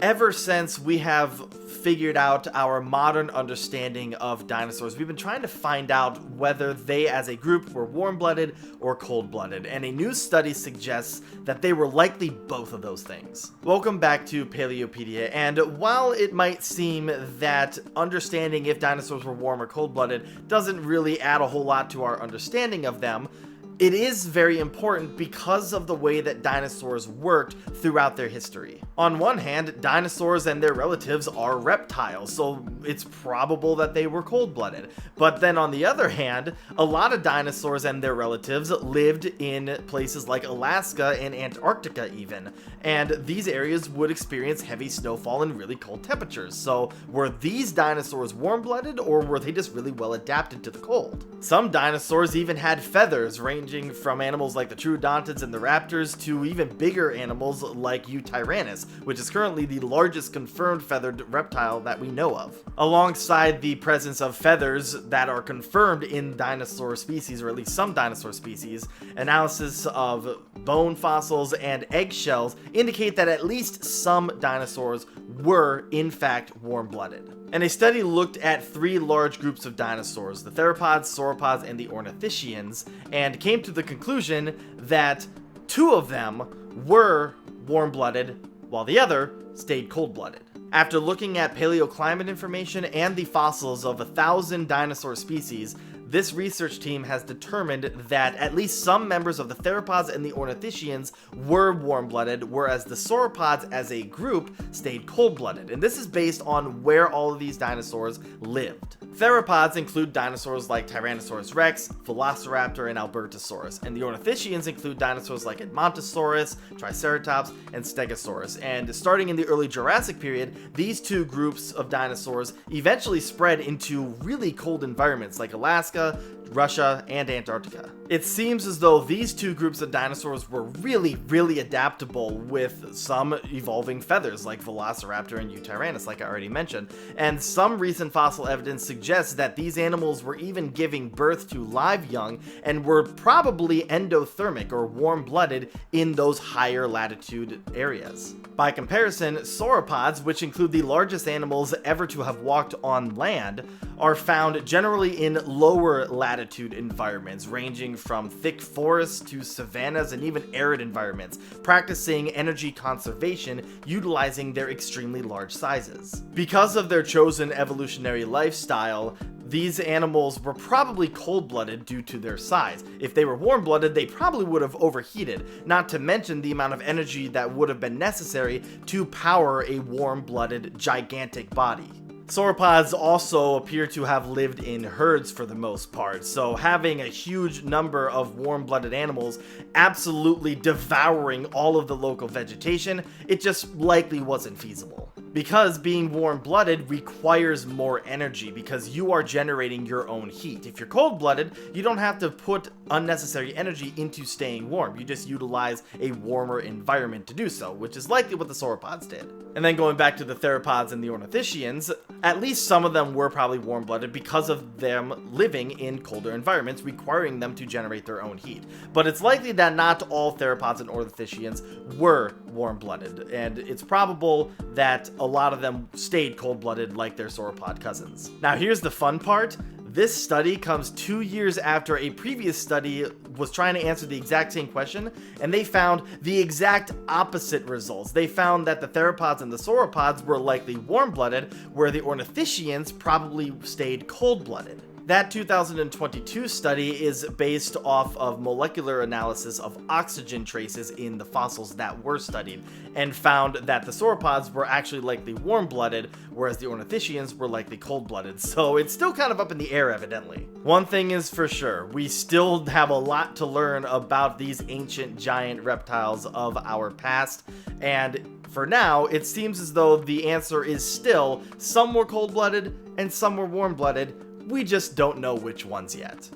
Ever since we have figured out our modern understanding of dinosaurs, we've been trying to find out whether they as a group were warm-blooded or cold-blooded, and a new study suggests that they were likely both of those things. Welcome back to Paleopedia, and while it might seem that understanding if dinosaurs were warm or cold-blooded doesn't really add a whole lot to our understanding of them, it is very important because of the way that dinosaurs worked throughout their history. On one hand, dinosaurs and their relatives are reptiles, so it's probable that they were cold-blooded. But then on the other hand, a lot of dinosaurs and their relatives lived in places like Alaska and Antarctica even, and these areas would experience heavy snowfall and really cold temperatures. So were these dinosaurs warm-blooded, or were they just really well adapted to the cold? Some dinosaurs even had feathers, ranging from animals like the troodontids and the raptors to even bigger animals like Eutyrannus, which is currently the largest confirmed feathered reptile that we know of. Alongside the presence of feathers that are confirmed in dinosaur species, or at least some dinosaur species, analysis of bone fossils and eggshells indicate that at least some dinosaurs were in fact warm-blooded. And a study looked at three large groups of dinosaurs, the theropods, sauropods, and the ornithischians, and came to the conclusion that two of them were warm-blooded, while the other stayed cold-blooded. After looking at paleoclimate information and the fossils of 1,000 dinosaur species, this research team has determined that at least some members of the theropods and the ornithischians were warm-blooded, whereas the sauropods as a group stayed cold-blooded. And this is based on where all of these dinosaurs lived. Theropods include dinosaurs like Tyrannosaurus rex, Velociraptor, and Albertosaurus, and the ornithischians include dinosaurs like Edmontosaurus, Triceratops, and Stegosaurus. And starting in the early Jurassic period, these two groups of dinosaurs eventually spread into really cold environments like Alaska, Russia, and Antarctica. It seems as though these two groups of dinosaurs were really adaptable, with some evolving feathers like Velociraptor and Eutyrannus, like I already mentioned, and some recent fossil evidence suggests that these animals were even giving birth to live young and were probably endothermic or warm-blooded in those higher latitude areas. By comparison, sauropods, which include the largest animals ever to have walked on land, are found generally in lower latitude environments, ranging from thick forests to savannas and even arid environments, practicing energy conservation utilizing their extremely large sizes. Because of their chosen evolutionary lifestyle, these animals were probably cold-blooded due to their size. If they were warm-blooded, they probably would have overheated, not to mention the amount of energy that would have been necessary to power a warm-blooded gigantic body. Sauropods also appear to have lived in herds for the most part, so having a huge number of warm-blooded animals absolutely devouring all of the local vegetation, it just likely wasn't feasible. Because being warm-blooded requires more energy because you are generating your own heat. If you're cold-blooded, you don't have to put unnecessary energy into staying warm. You just utilize a warmer environment to do so, which is likely what the sauropods did. And then going back to the theropods and the ornithischians, at least some of them were probably warm-blooded because of them living in colder environments, requiring them to generate their own heat. But it's likely that not all theropods and ornithischians were warm-blooded, and it's probable that a lot of them stayed cold-blooded like their sauropod cousins. Now here's the fun part. This study comes 2 years after a previous study was trying to answer the exact same question, and they found the exact opposite results. They found that the theropods and the sauropods were likely warm-blooded, where the ornithischians probably stayed cold-blooded. That 2022 study is based off of molecular analysis of oxygen traces in the fossils that were studied, and found that the sauropods were actually likely warm-blooded, whereas the ornithischians were likely cold-blooded. So it's still kind of up in the air, evidently. One thing is for sure, we still have a lot to learn about these ancient giant reptiles of our past, and for now, it seems as though the answer is still some were cold-blooded and some were warm-blooded. We just don't know which ones yet.